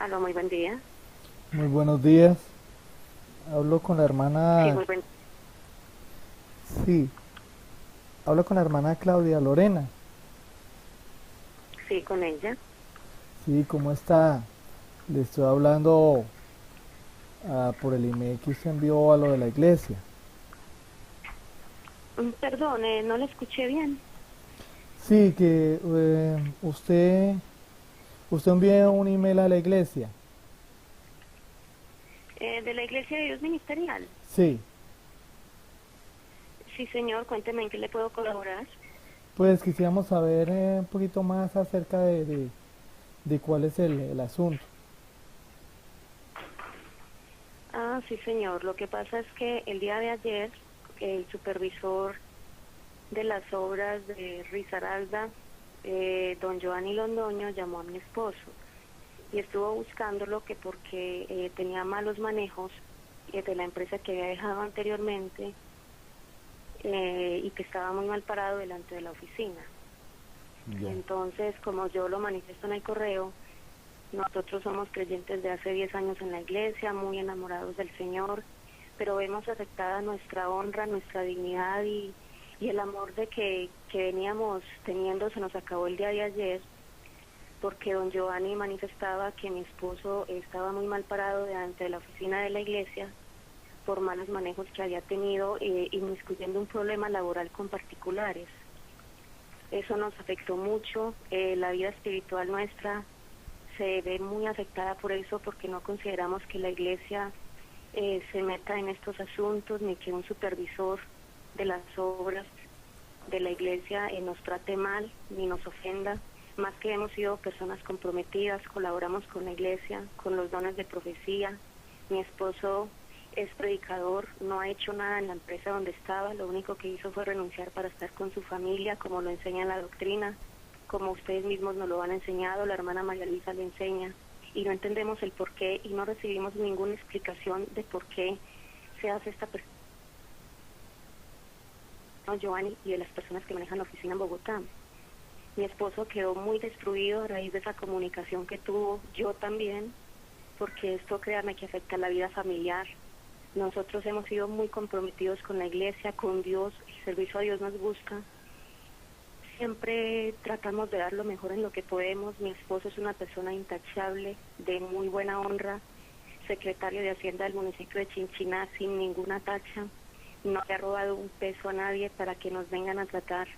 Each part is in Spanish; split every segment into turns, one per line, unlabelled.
Aló, muy buen día.
Muy buenos días. Hablo con la
Sí,
hermana,
muy buen.
sí, hablo con la hermana Claudia Lorena.
Sí, con ella.
Sí, ¿cómo está? Le estoy hablando por el email que usted envió a lo de la iglesia.
Perdón, no la escuché bien.
Sí, que usted envió un email a la iglesia.
De la Iglesia de Dios Ministerial.
Sí,
Sí, señor, cuénteme en qué le puedo colaborar.
pues quisiéramos saber un poquito más acerca de cuál es el asunto.
Ah, sí, señor. Lo que pasa es que el día de ayer, el supervisor de las obras de Risaralda, don Giovanni Londoño, llamó a mi esposo y estuvo buscándolo que porque tenía malos manejos de la empresa que había dejado anteriormente y que estaba muy mal parado delante de la oficina.
Ya.
Entonces, como yo lo manifiesto en el correo, nosotros somos creyentes de hace 10 años en la iglesia, muy enamorados del Señor, pero vemos afectada nuestra honra, nuestra dignidad y el amor que veníamos teniendo se nos acabó el día de ayer, porque don Giovanni manifestaba que mi esposo estaba muy mal parado delante de la oficina de la iglesia por malos manejos que había tenido, inmiscuyendo un problema laboral con particulares. Eso nos afectó mucho, la vida espiritual nuestra se ve muy afectada por eso, porque no consideramos que la iglesia se meta en estos asuntos, ni que un supervisor de las obras de la iglesia nos trate mal, ni nos ofenda. Más que hemos sido personas comprometidas, colaboramos con la iglesia, con los dones de profecía. Mi esposo es predicador, no ha hecho nada en la empresa donde estaba, lo único que hizo fue renunciar para estar con su familia, como lo enseña la doctrina, como ustedes mismos nos lo han enseñado, la hermana María Luisa le enseña, y no entendemos el por qué y no recibimos ninguna explicación de por qué se hace esta persona, Giovanni, y de las personas que manejan la oficina en Bogotá. Mi esposo quedó muy destruido a raíz de esa comunicación que tuvo, yo también, porque esto, créanme, que afecta a la vida familiar. Nosotros hemos sido muy comprometidos con la iglesia, con Dios, el servicio a Dios nos gusta. Siempre tratamos de dar lo mejor en lo que podemos. Mi esposo es una persona intachable, de muy buena honra, secretario de Hacienda del municipio de Chinchiná sin ninguna tacha. No le ha robado un peso a nadie para que nos vengan a tratar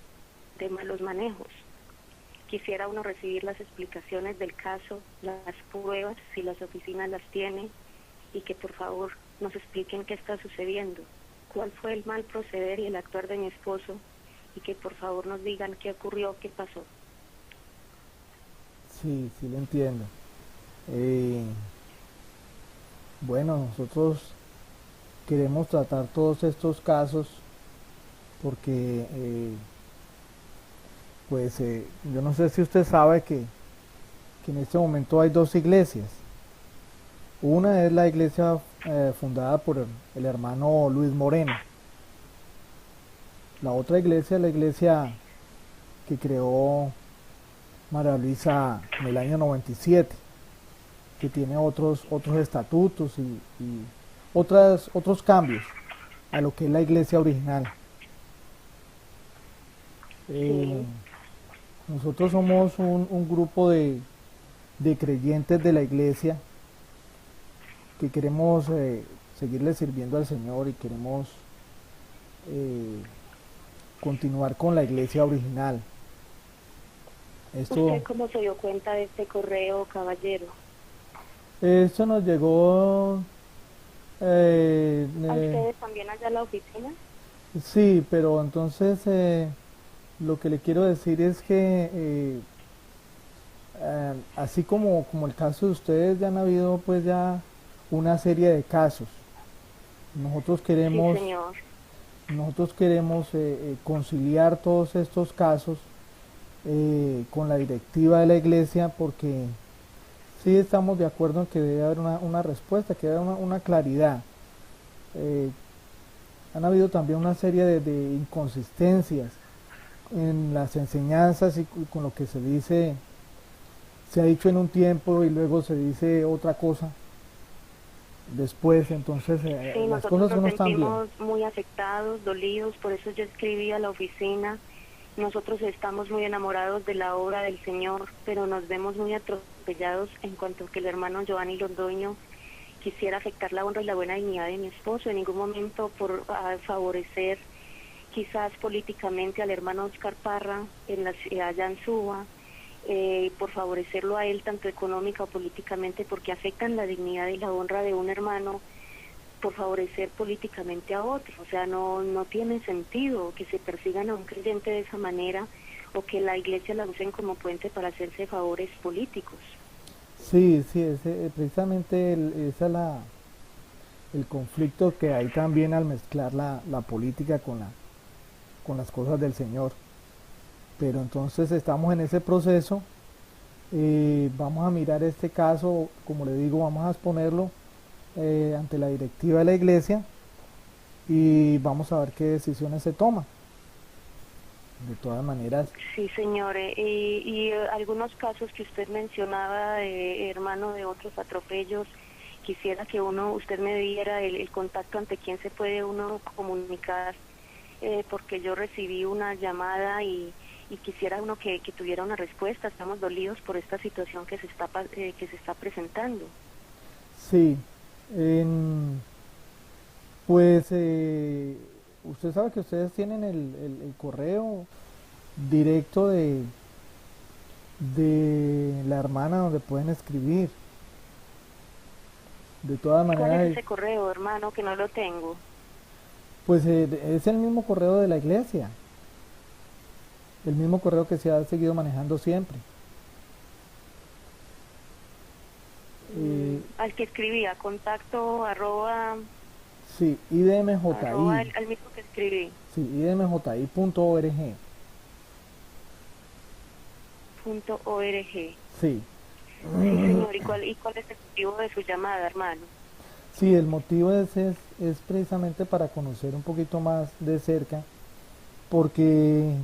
de malos manejos. Quisiera uno recibir las explicaciones del caso, las pruebas, si las oficinas las tienen, y que por favor nos expliquen qué está sucediendo, cuál fue el mal proceder y el actuar de mi esposo, y que por favor nos digan qué ocurrió, qué pasó.
Sí, sí, lo entiendo. Eh, bueno, nosotros queremos tratar todos estos casos porque yo no sé si usted sabe que en este momento hay dos iglesias. Una es la iglesia fundada por el hermano Luis Moreno. La otra iglesia es la iglesia que creó María Luisa en el año 97, que tiene otros estatutos y otros cambios a lo que es la iglesia original. Eh,
Sí,
Nosotros somos un grupo de creyentes de la iglesia que queremos seguirle sirviendo al Señor y queremos eh, continuar con la iglesia original.
¿usted
Esto,
cómo se dio cuenta de este correo, caballero?
esto nos llegó, eh,
¿A
eh,
ustedes también allá a la oficina?
sí, pero entonces lo que le quiero decir es que así como el caso de ustedes, ya han habido pues ya una serie de casos. Nosotros
Sí,
queremos,
señor.
nosotros queremos conciliar todos estos casos con la directiva de la iglesia porque sí estamos de acuerdo en que debe haber una respuesta, que debe haber una claridad. Eh, Han habido también una serie de inconsistencias en las enseñanzas y con lo que se dice se ha dicho en un tiempo y luego se dice otra cosa después, entonces
Sí,
las
nosotros
cosas
nos
no están bien.
sentimos muy afectados, dolidos, por eso yo escribí a la oficina. Nosotros estamos muy enamorados de la obra del Señor, pero nos vemos muy atropellados en cuanto a que el hermano Giovanni Londoño quisiera afectar la honra y la buena dignidad de mi esposo, en ningún momento por favorecer quizás políticamente al hermano Oscar Parra allá en Suba, por favorecerlo a él tanto económica o políticamente, porque afectan la dignidad y la honra de un hermano por favorecer políticamente a otro. O sea, no tiene sentido que se persigan a un creyente de esa manera o que la iglesia la usen como puente para hacerse favores políticos.
Sí, sí, precisamente esa es el conflicto que hay también al mezclar la política con las cosas del Señor. Pero entonces estamos en ese proceso, vamos a mirar este caso, como le digo, vamos a exponerlo ante la directiva de la iglesia y vamos a ver qué decisiones se toman. De todas maneras,
Sí, señores, y algunos casos que usted mencionaba, hermano, de otros atropellos, quisiera que usted me diera el contacto ante quién se puede uno comunicar, porque yo recibí una llamada y quisiera uno que tuviera una respuesta. Estamos dolidos por esta situación que se está presentando.
sí, pues usted sabe que ustedes tienen el correo directo de la hermana donde pueden escribir. De todas
¿Cuál es
maneras,
ese correo, hermano, que no lo tengo?
pues es el mismo correo de la iglesia, el mismo correo que se ha seguido manejando siempre. Eh,
Al que escribía, contacto arroba,
sí,
arroba
idmji,
al mismo que escribí,
sí, idmji.org,
.org.
sí.
Sí, señor, ¿y cuál es el motivo de su llamada, hermano?
Sí, el motivo es precisamente para conocer un poquito más de cerca, porque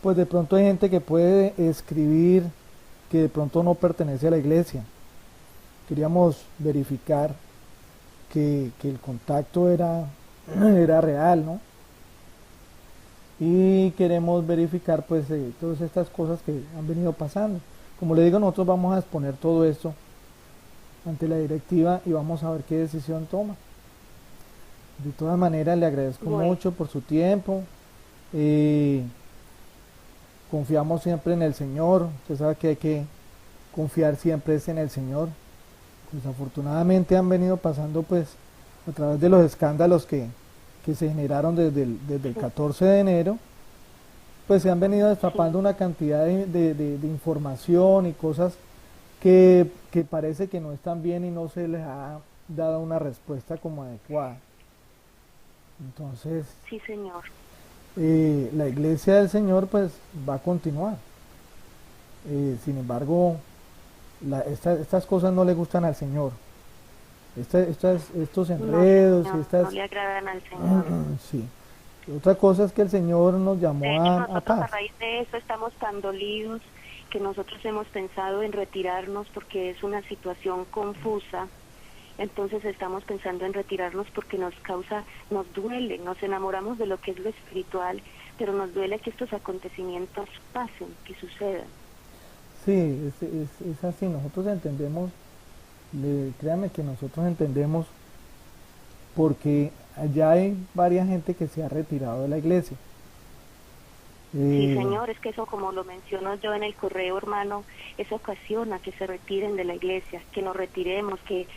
pues de pronto hay gente que puede escribir que de pronto no pertenece a la iglesia. Queríamos verificar que el contacto era real, ¿no? Y queremos verificar pues todas estas cosas que han venido pasando. Como le digo, nosotros vamos a exponer todo esto ante la directiva y vamos a ver qué decisión toma. De todas maneras, le agradezco
Bueno,
mucho por su tiempo. Eh, Confiamos siempre en el Señor. Usted sabe que hay que confiar siempre es en el Señor. Desafortunadamente han venido pasando pues a través de los escándalos que se generaron desde el
sí,
14 de enero, pues se han venido
sí,
destapando una cantidad de información y cosas que parece que no están bien y no se les ha dado una respuesta como adecuada. Entonces,
sí, señor.
la iglesia del Señor pues va a continuar. Sin embargo, estas cosas no le gustan al Señor. Estos
No,
enredos y
señor, no
estas...
le agradan al Señor.
sí. Otra cosa es que el Señor nos
De
llamó
hecho,
a
nosotros a
paz.
raíz de eso estamos tan dolidos que nosotros hemos pensado en retirarnos porque es una situación confusa. Entonces estamos pensando en retirarnos porque nos duele, nos enamoramos de lo que es lo espiritual, pero nos duele que estos acontecimientos pasen, que sucedan.
Sí, es así. Nosotros entendemos, créame que nosotros entendemos porque allá hay varias gente que se ha retirado de la iglesia.
Sí,
Eh,
señor, es que eso, como lo menciono yo en el correo, hermano, eso ocasiona que se retiren de la iglesia, que nos retiremos, que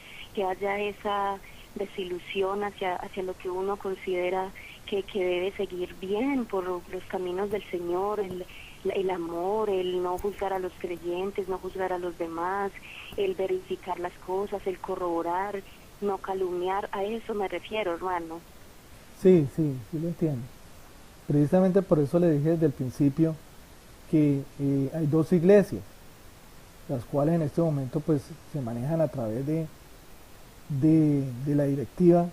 haya esa desilusión hacia lo que uno considera que debe seguir bien por los caminos del Señor, el amor, el no juzgar a los creyentes, no juzgar a los demás, el verificar las cosas, el corroborar, no calumniar. A eso me refiero, hermano.
sí, sí, sí lo entiendo. Precisamente por eso le dije desde el principio que hay dos iglesias, las cuales en este momento pues se manejan a través de la directiva.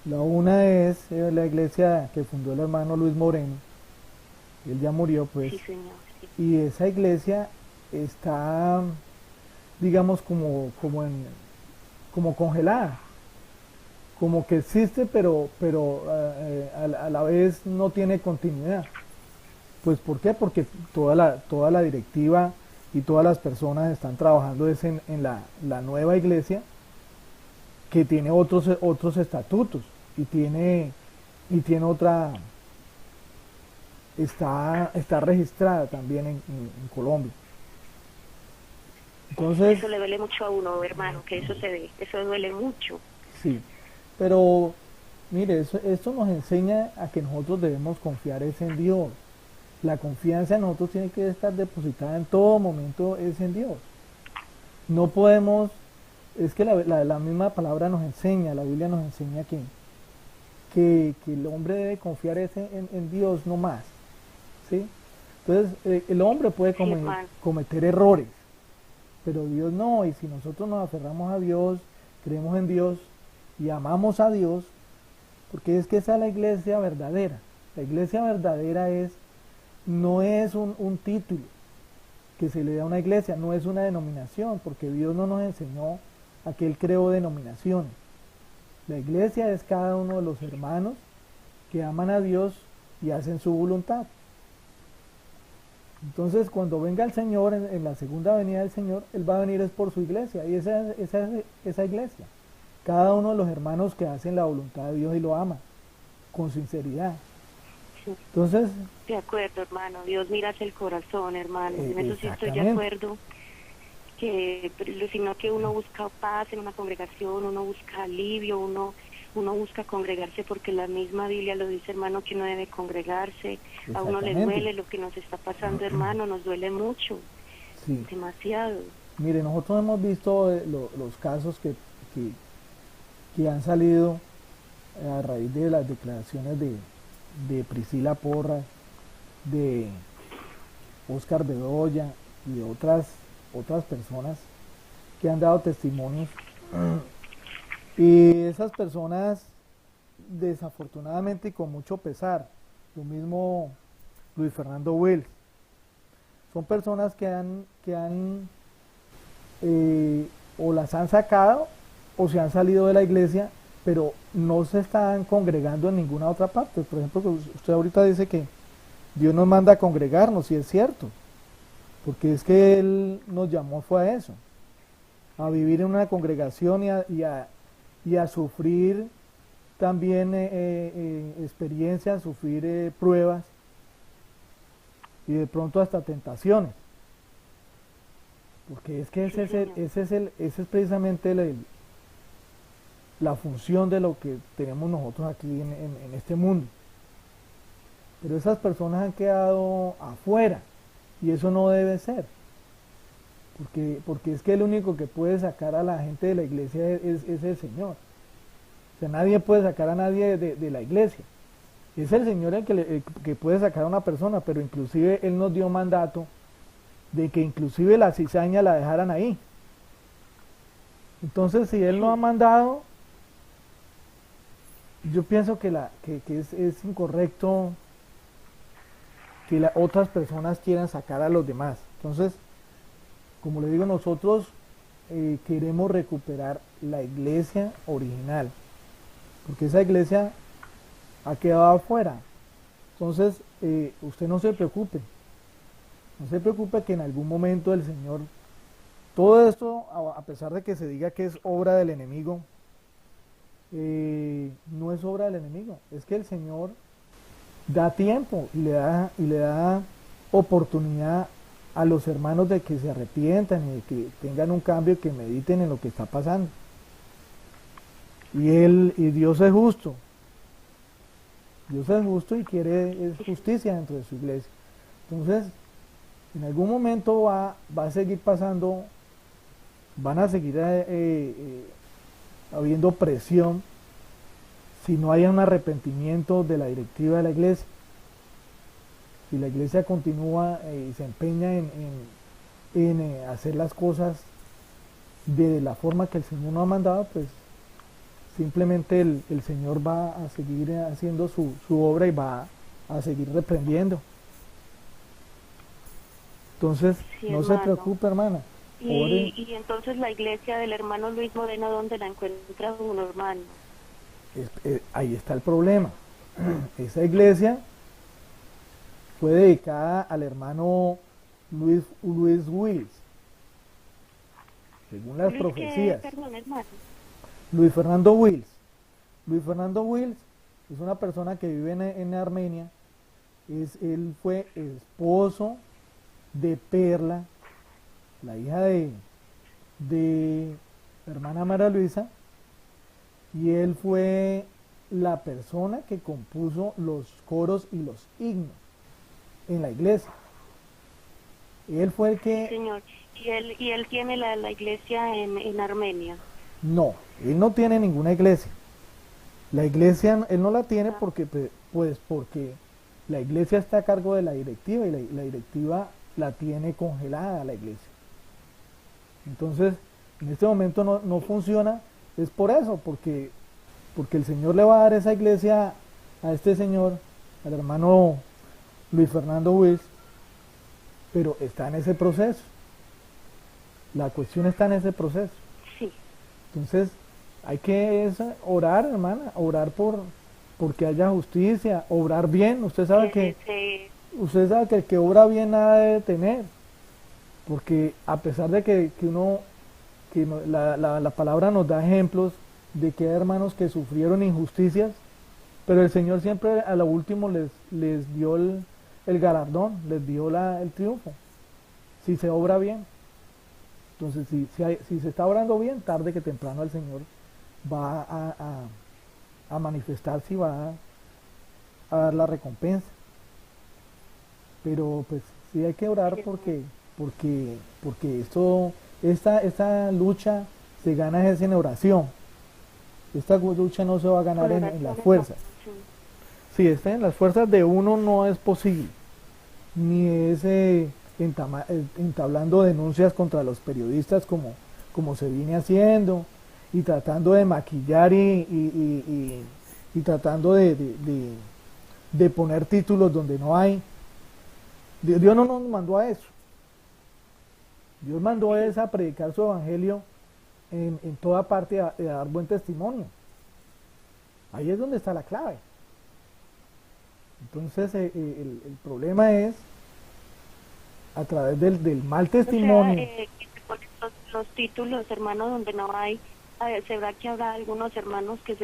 La una es la iglesia que fundó el hermano Luis Moreno, él ya murió pues,
Sí, señor. Sí.
y esa iglesia está, digamos, como congelada, como que existe, pero a la vez no tiene continuidad. Pues ¿por qué? Porque toda la directiva y todas las personas están trabajando es en la nueva iglesia, que tiene otros estatutos y tiene otra, está registrada también en Colombia. Entonces,
Eso le duele mucho a uno, hermano, que eso se ve, eso duele mucho.
sí, pero mire, esto nos enseña a que nosotros debemos confiar es en Dios. La confianza en nosotros tiene que estar depositada en todo momento es en Dios. No podemos, es que la misma palabra nos enseña, la Biblia nos enseña que el hombre debe confiar es en Dios no más, ¿sí? Entonces, el hombre puede
Sí, hermano.
cometer errores, pero Dios no, y si nosotros nos aferramos a Dios, creemos en Dios y amamos a Dios, porque es que esa es la iglesia verdadera. La iglesia verdadera no es un título que se le da a una iglesia, no es una denominación, porque Dios no nos enseñó a que Él creó denominaciones. La iglesia es cada uno de los hermanos que aman a Dios y hacen su voluntad. Entonces, cuando venga el Señor, en la segunda venida del Señor, Él va a venir es por su iglesia, y esa iglesia. Cada uno de los hermanos que hacen la voluntad de Dios y lo aman, con sinceridad.
Sí.
Entonces,
De acuerdo, hermano. Dios mira hacia el corazón, hermano. En eso sí estoy de
exactamente.
acuerdo. Sino que uno busca paz en una congregación, uno busca alivio, uno busca congregarse porque la misma Biblia lo dice, hermano, que uno debe congregarse. A uno le
Exactamente.
duele lo que nos está pasando, hermano, nos duele mucho,
Sí.
demasiado.
Mire, nosotros hemos visto los casos que han salido a raíz de las declaraciones de Priscila Porras, de Oscar Bedoya y de otras personas que han dado testimonios. Y esas personas, desafortunadamente y con mucho pesar, lo mismo Luis Fernando Wills, son personas que han o las han sacado o se han salido de la iglesia, pero no se están congregando en ninguna otra parte. Por ejemplo, usted ahorita dice que Dios nos manda a congregarnos, y es cierto, porque es que Él nos llamó fue a eso, a vivir en una congregación y a sufrir también experiencias, sufrir pruebas y de pronto hasta tentaciones. Porque es que ese es precisamente la función de lo que tenemos nosotros aquí en este mundo. Pero esas personas han quedado afuera y eso no debe ser. Porque es que el único que puede sacar a la gente de la iglesia es el Señor. O sea, nadie puede sacar a nadie de la iglesia. Es el Señor el que puede sacar a una persona, pero inclusive Él nos dio mandato de que inclusive la cizaña la dejaran ahí. Entonces, si Él no ha mandado, yo pienso que es incorrecto que otras personas quieran sacar a los demás. Entonces, como le digo, nosotros queremos recuperar la iglesia original, porque esa iglesia ha quedado afuera. Entonces, usted no se preocupe que en algún momento el Señor, todo esto, a pesar de que se diga que es obra del enemigo, no es obra del enemigo, es que el Señor da tiempo y le da oportunidad a los hermanos de que se arrepientan y de que tengan un cambio, que mediten en lo que está pasando. Y Dios es justo. Dios es justo y quiere justicia dentro de su iglesia. Entonces, en algún momento va a seguir pasando, van a seguir habiendo presión si no hay un arrepentimiento de la directiva de la iglesia. Si la iglesia continúa y se empeña en hacer las cosas de la forma que el Señor nos ha mandado, pues simplemente el Señor va a seguir haciendo su obra y va a seguir reprendiendo. Entonces,
Sí,
no se
hermano.
preocupe, hermana. Ore.
Y entonces la iglesia del hermano Luis Moreno, ¿dónde la encuentra uno, hermano?
Ahí está el problema. Esa iglesia fue dedicada al hermano Luis Wills, según las
Luis, ¿qué?
profecías.
Perdón, hermano.
Luis Fernando Wills. Luis Fernando Wills es una persona que vive en Armenia. Él fue esposo de Perla, la hija de la hermana María Luisa, y él fue la persona que compuso los coros y los himnos en la iglesia. Él fue el
Sí,
que...
señor. Y él tiene la iglesia en Armenia.
No, él no tiene ninguna iglesia. La iglesia, él no la tiene
Ah,
porque, pues, porque la iglesia está a cargo de la directiva y la directiva la tiene congelada la iglesia. Entonces, en este momento no funciona, es por eso, porque el Señor le va a dar esa iglesia a este señor, al hermano Luis Fernando Wills, pero está en ese proceso. La cuestión está en ese proceso.
sí.
Entonces, hay que orar, hermana, orar porque haya justicia, obrar bien.
Que se,
Usted sabe que el que obra bien nada debe tener, porque a pesar de que uno, la palabra nos da ejemplos de que hay hermanos que sufrieron injusticias, pero el Señor siempre a lo último les dio el galardón, les dio el triunfo, si se obra bien. Entonces, si se está obrando bien, tarde que temprano el Señor va a manifestarse y va a dar la recompensa. Pero pues sí hay que orar
sí,
porque esta lucha se gana es en oración. Esta lucha no se va a ganar
con
en las
oraciones, no.
fuerzas.
Sí.
Si está en las fuerzas de uno no es posible, ni es entablando denuncias contra los periodistas como se viene haciendo y tratando de maquillar y tratando de poner títulos donde no hay. Dios no nos mandó a eso. Dios mandó
Sí.
a predicar su evangelio en toda parte, a dar buen testimonio. Ahí es donde está la clave. Entonces el problema es a través del mal
O sea,
testimonio.
que se ponen los títulos, hermano, donde no hay. A ver, se verá que habrá algunos hermanos que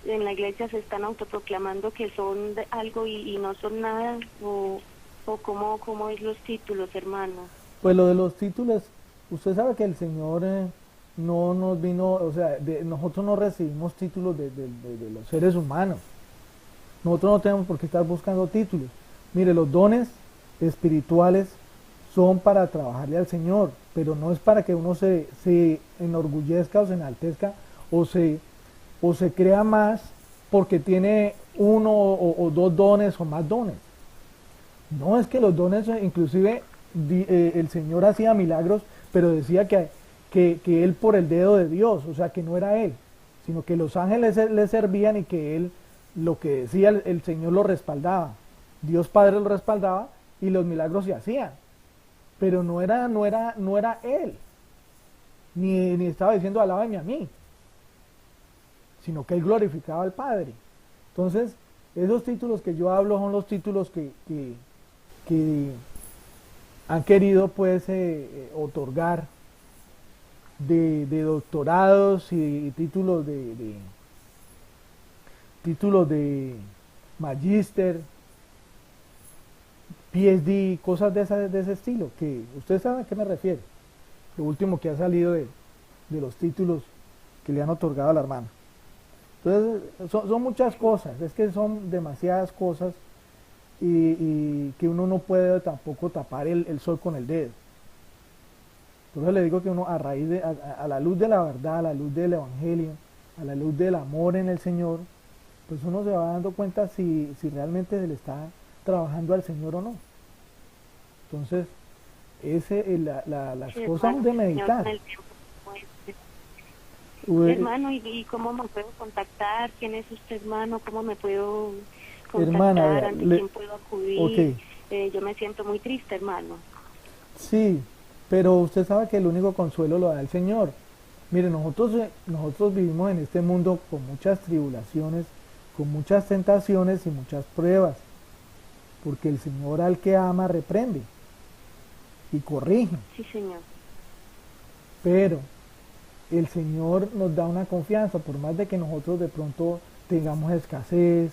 en la iglesia se están autoproclamando que son de algo y no son nada, o cómo es los títulos, hermano.
Pues lo de los títulos, usted sabe que el Señor no nos vino, o sea, nosotros no recibimos títulos de los seres humanos. Nosotros no tenemos por qué estar buscando títulos. Mire, los dones espirituales son para trabajarle al Señor, pero no es para que uno se enorgullezca o se enaltezca o se crea más porque tiene uno o dos dones o más dones. No, es que los dones, inclusive el Señor hacía milagros, pero decía que Él por el dedo de Dios, o sea, que no era Él, sino que los ángeles le servían y que Él, lo que decía el Señor lo respaldaba. Dios Padre lo respaldaba y los milagros se hacían. Pero no era Él, ni estaba diciendo alábame a mí, sino que Él glorificaba al Padre. Entonces, esos títulos que yo hablo son los títulos que han querido pues otorgar de doctorados y títulos de magíster, PhD, cosas de ese estilo, que ustedes saben a qué me refiero. Lo último que ha salido de los títulos que le han otorgado a la hermana. Entonces, son muchas cosas, es que son demasiadas cosas y que uno no puede tampoco tapar el sol con el dedo. Entonces le digo que uno a raíz a la luz de la verdad, a la luz del evangelio, a la luz del amor en el Señor, pues uno se va dando cuenta si realmente se le está trabajando al Señor o no. Entonces, las
Sí,
cosas
hermano,
de
el Señor con
meditar.
el tiempo, pues,
Ue-
hermano, ¿y cómo me puedo contactar? ¿Quién es usted, hermano? ¿Cómo me puedo
Hermana,
contactar?
vea,
¿Ante quién puedo
ok,
acudir? Yo me siento muy triste, hermano.
Sí, pero usted sabe que el único consuelo lo da el Señor. Mire, nosotros vivimos en este mundo con muchas tribulaciones, con muchas tentaciones y muchas pruebas, porque el Señor al que ama reprende y corrige,
Sí, Señor.
pero el Señor nos da una confianza, por más de que nosotros de pronto tengamos escasez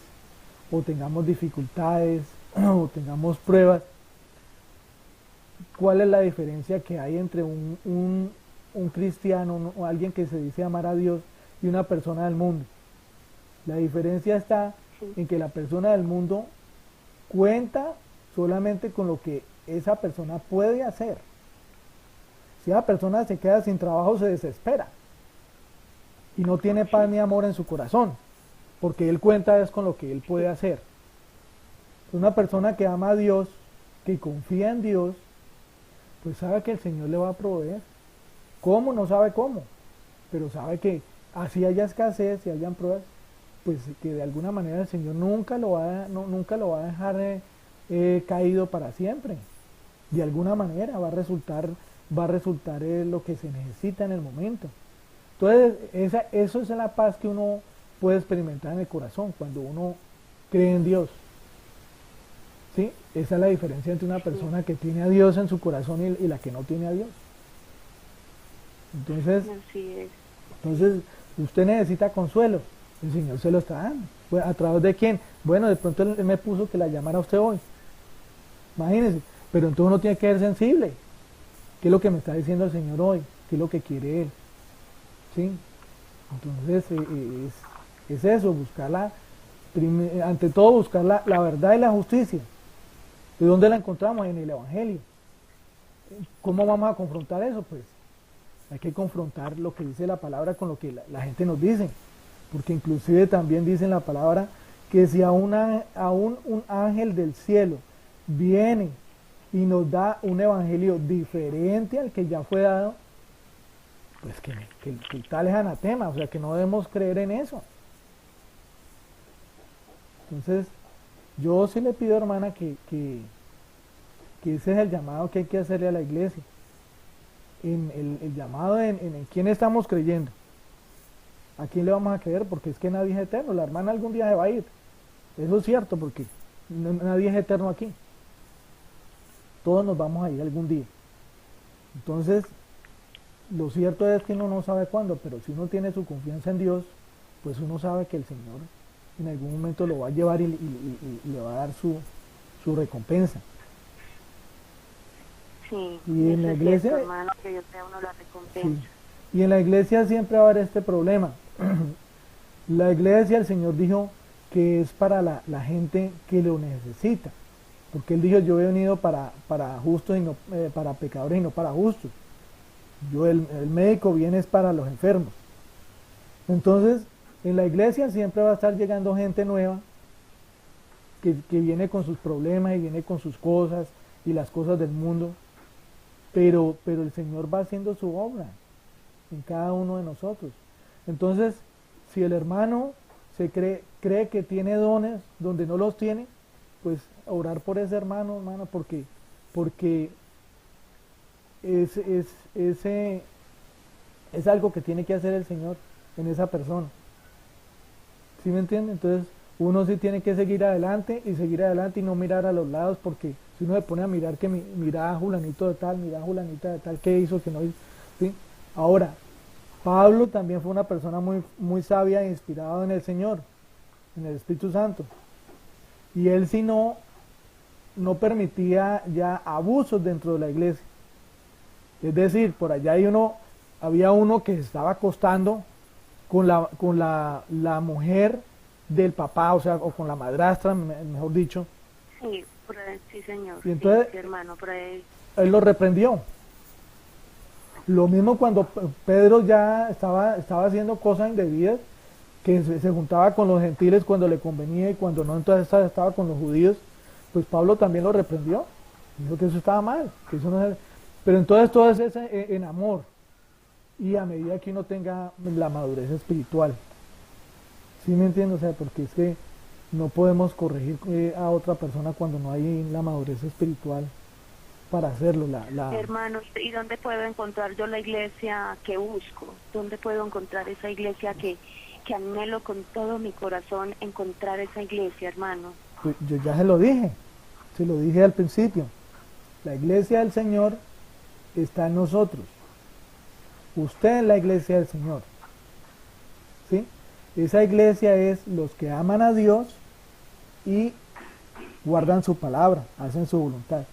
o tengamos dificultades o tengamos pruebas. ¿Cuál es la diferencia que hay entre un cristiano o alguien que se dice amar a Dios y una persona del mundo? La diferencia está
Sí,
en que la persona del mundo cuenta solamente con lo que esa persona puede hacer. Si esa persona se queda sin trabajo, se desespera y no tiene paz
sí,
ni amor en su corazón, porque él cuenta es con lo que él puede hacer. Una persona que ama a Dios, que confía en Dios, pues sabe que el Señor le va a proveer. ¿Cómo? No sabe cómo, pero sabe que así haya escasez, si hayan pruebas, pues que de alguna manera el Señor nunca lo va a dejar caído para siempre. De alguna manera va a resultar lo que se necesita en el momento. Entonces, eso es la paz que uno puede experimentar en el corazón cuando uno cree en Dios. ¿Sí? Esa es la diferencia entre una
sí.
persona que tiene a Dios en su corazón y la que no tiene a Dios. Entonces,
Así es.
entonces, usted necesita consuelo, el Señor se lo está dando. Bueno, ¿a través de quién? Bueno, de pronto él me puso que la llamara a usted hoy. Imagínese, pero entonces uno tiene que ser sensible. ¿Qué es lo que me está diciendo el Señor hoy? ¿Qué es lo que quiere Él? ¿Sí? Entonces, es eso, ante todo buscar la verdad y la justicia. ¿De dónde la encontramos? En el Evangelio. ¿Cómo vamos a confrontar eso? Pues hay que confrontar lo que dice la palabra con lo que la gente nos dice. Porque inclusive también dice en la palabra que si aún un ángel del cielo viene y nos da un evangelio diferente al que ya fue dado, pues que tal es anatema, o sea que no debemos creer en eso. Entonces, yo sí le pido, hermana, que ese es el llamado que hay que hacerle a la iglesia. El llamado en quién estamos creyendo. ¿A quién le vamos a creer? Porque es que nadie es eterno. La hermana algún día se va a ir. Eso es cierto, porque nadie es eterno aquí. Todos nos vamos a ir algún día. Entonces, lo cierto es que uno no sabe cuándo, pero si uno tiene su confianza en Dios, pues uno sabe que el Señor en algún momento lo va a llevar y le va a dar su recompensa.
Sí,
Y en
eso
la
es cierto,
iglesia,
hermano, que Dios te da a uno la
sí,
recompensa.
y en la iglesia siempre va a haber este problema. La iglesia, el Señor dijo que es para la gente que lo necesita, porque Él dijo, yo he venido para justos y no para pecadores y no para justos. El médico viene es para los enfermos. Entonces, en la iglesia siempre va a estar llegando gente nueva que viene con sus problemas y viene con sus cosas y las cosas del mundo, pero el Señor va haciendo su obra en cada uno de nosotros. Entonces, si el hermano cree que tiene dones donde no los tiene, pues orar por ese hermano, porque ese es algo que tiene que hacer el Señor en esa persona. ¿Sí me entiende? Entonces, uno sí tiene que seguir adelante y no mirar a los lados, porque si uno se pone a mirar mira a Julanito de tal, mira a Julanita de tal, qué hizo, que no hizo, ¿sí? Ahora, Pablo también fue una persona muy, muy sabia e inspirada en el Señor, en el Espíritu Santo. Y él sí no permitía ya abusos dentro de la iglesia. Es decir, por allá había uno que se estaba acostando con la mujer del papá, o sea, o con la madrastra, mejor dicho.
Sí, sí, señor.
Y
Sí,
entonces
sí, hermano, por ahí.
él lo reprendió. Lo mismo cuando Pedro ya estaba haciendo cosas indebidas, que se juntaba con los gentiles cuando le convenía y cuando no, entonces estaba con los judíos, pues Pablo también lo reprendió. Dijo que eso estaba mal, que eso no es... Pero entonces todo es en amor y a medida que uno tenga la madurez espiritual. ¿Sí me entiendo? O sea, porque es que no podemos corregir a otra persona cuando no hay la madurez espiritual. para hacerlo.
Hermano, ¿y dónde puedo encontrar yo la iglesia que busco? ¿Dónde puedo encontrar esa iglesia que anhelo con todo mi corazón encontrar esa iglesia, hermano?
Pues yo ya se lo dije al principio. La iglesia del Señor está en nosotros. Usted es la iglesia del Señor. ¿Sí? Esa iglesia es los que aman a Dios y guardan su palabra, hacen su voluntad.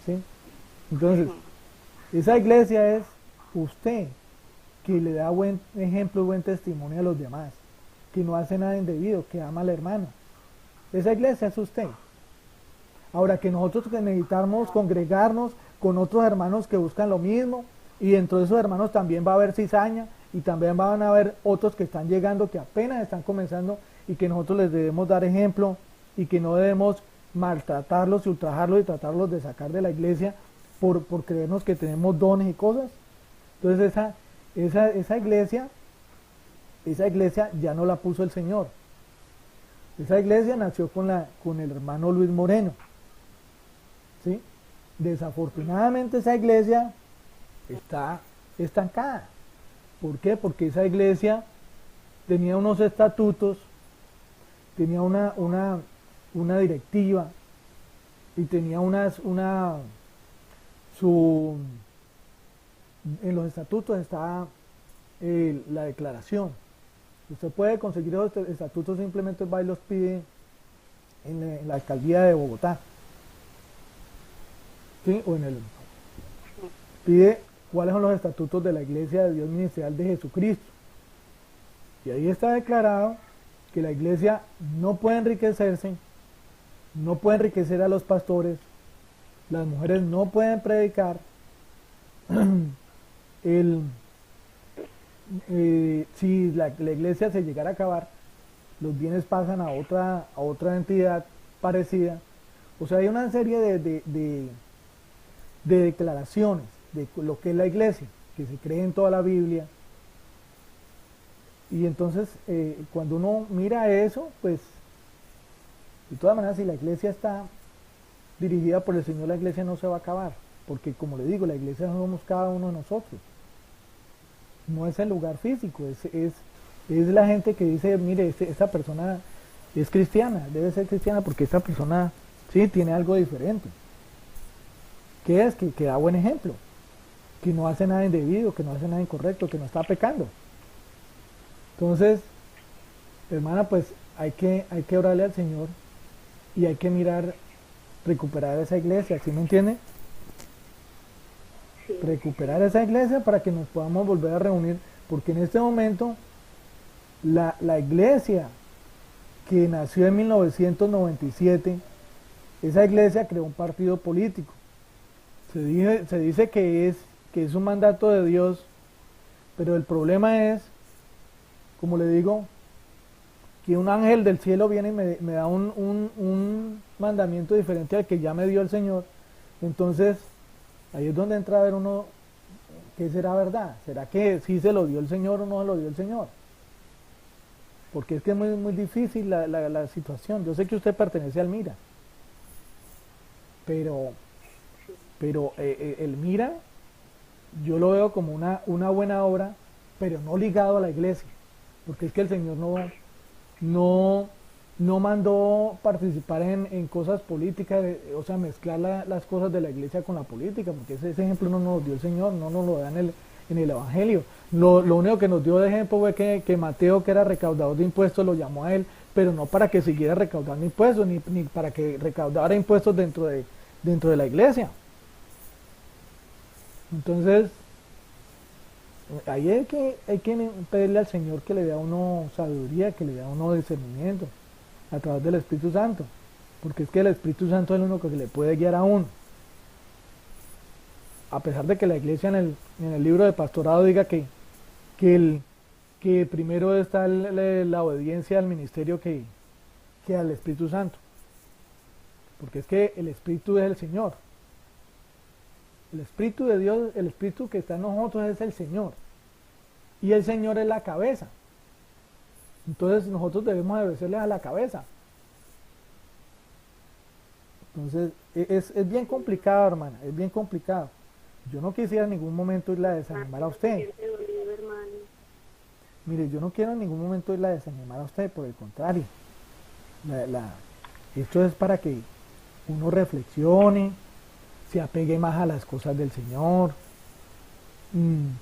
¿Sí? Entonces, esa iglesia es usted, que le da buen ejemplo y buen testimonio a los demás, que no hace nada indebido, que ama al hermano. Esa iglesia es usted. Ahora, que nosotros necesitamos congregarnos con otros hermanos que buscan lo mismo, y dentro de esos hermanos también va a haber cizaña, y también van a haber otros que están llegando, que apenas están comenzando, y que nosotros les debemos dar ejemplo, y que no debemos maltratarlos y ultrajarlos y tratarlos de sacar de la iglesia por creernos que tenemos dones y cosas. Entonces esa iglesia ya no la puso el Señor. Esa iglesia nació con el hermano Luis Moreno. ¿Sí? Desafortunadamente esa iglesia está estancada. ¿Por qué? Porque esa iglesia tenía unos estatutos, tenía una directiva, y tenía en los estatutos está la declaración. Usted puede conseguir los estatutos, simplemente va y los pide en la alcaldía de Bogotá. ¿Sí? O pide cuáles son los estatutos de la Iglesia de Dios Ministerial de Jesucristo. Y ahí está declarado que la iglesia no puede enriquecerse, no puede enriquecer a los pastores, las mujeres no pueden predicar, si la iglesia se llegara a acabar, los bienes pasan a otra entidad parecida. O sea, hay una serie de declaraciones de lo que es la iglesia, que se cree en toda la Biblia. Y entonces, cuando uno mira eso, pues, de todas maneras, si la iglesia está dirigida por el Señor, la iglesia no se va a acabar. Porque, como le digo, la iglesia no somos cada uno de nosotros. No es el lugar físico, es la gente que dice, mire, esta persona es cristiana, debe ser cristiana porque esta persona, sí, tiene algo diferente. ¿Qué es? Que da buen ejemplo, que no hace nada indebido, que no hace nada incorrecto, que no está pecando. Entonces, hermana, pues hay que orarle al Señor y hay que mirar, recuperar esa iglesia, ¿sí me entiende?
Sí.
Recuperar esa iglesia para que nos podamos volver a reunir, porque en este momento la iglesia que nació en 1997, esa iglesia creó un partido político. Se dice que es un mandato de Dios, pero el problema es, como le digo, que un ángel del cielo viene y me da un mandamiento diferente al que ya me dio el Señor. Entonces, ahí es donde entra a ver uno qué será verdad. ¿Será que sí se lo dio el Señor o no se lo dio el Señor? Porque es que es muy, muy difícil la situación. Yo sé que usted pertenece al MIRA, pero el MIRA yo lo veo como una buena obra, pero no ligado a la iglesia, porque es que el Señor no mandó participar en cosas políticas, o sea, mezclar las cosas de la iglesia con la política, porque ese ejemplo no nos lo dio el Señor, no nos lo da en el Evangelio. Lo único que nos dio de ejemplo fue que Mateo, que era recaudador de impuestos, lo llamó a él, pero no para que siguiera recaudando impuestos, ni para que recaudara impuestos dentro de la iglesia. Entonces, ahí hay que pedirle al Señor que le dé a uno sabiduría, que le dé a uno discernimiento a través del Espíritu Santo, porque es que el Espíritu Santo es el único que le puede guiar a uno. A pesar de que la iglesia en el libro de pastorado diga que primero está la obediencia al ministerio que al Espíritu Santo, porque es que el Espíritu es el Señor. El Espíritu de Dios, el Espíritu que está en nosotros es el Señor. Y el Señor es la cabeza. Entonces nosotros debemos obedecerle a la cabeza. Entonces, es bien complicado, hermana, es bien complicado. Yo no quisiera en ningún momento irla a desanimar a usted.
Siente dolido, hermano.
Mire, yo no quiero en ningún momento irla a desanimar a usted, por el contrario. Esto es para que uno reflexione, se apegue más a las cosas del Señor,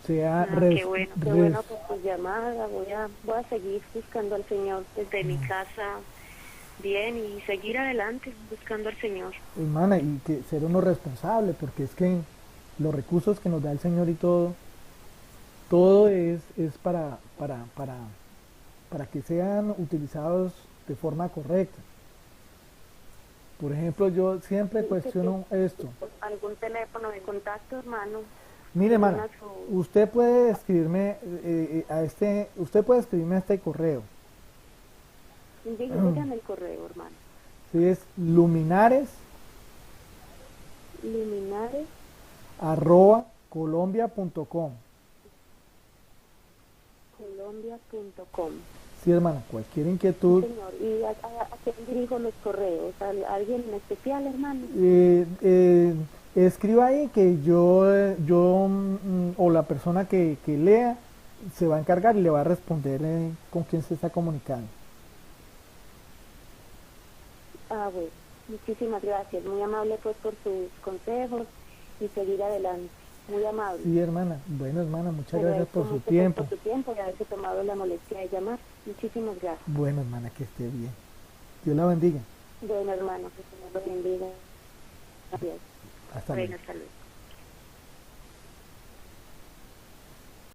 sea
Qué bueno por tu llamada. Voy a seguir buscando al Señor desde mi casa, bien, y seguir adelante buscando al Señor.
hermana, y que ser uno responsable, porque es que los recursos que nos da el Señor y todo es para que sean utilizados de forma correcta. Por ejemplo, yo siempre cuestiono esto.
¿Algún teléfono de contacto, hermano?
Mire, hermana, usted puede escribirme usted puede escribirme a este correo.
Dígame el correo, hermano.
Sí, es luminares
Luminares
@colombia.com.
Colombia.com.
Sí, hermana, cualquier inquietud.
Señor, ¿y a quién dirijo los correos? ¿A alguien en especial, hermano?
Escriba ahí que yo o la persona que lea se va a encargar y le va a responder con quién se está comunicando.
Bueno, muchísimas gracias. Muy amable pues por sus consejos y seguir adelante. Muy amable.
Sí, hermana. Bueno, hermana, muchas gracias por su tiempo.
Por su tiempo y haberse tomado la molestia de llamar. Muchísimas gracias.
Bueno, hermana, que esté bien. Dios la bendiga.
Bueno, hermano, que se me lo bendiga. Gracias.
Hasta luego.
Hasta luego.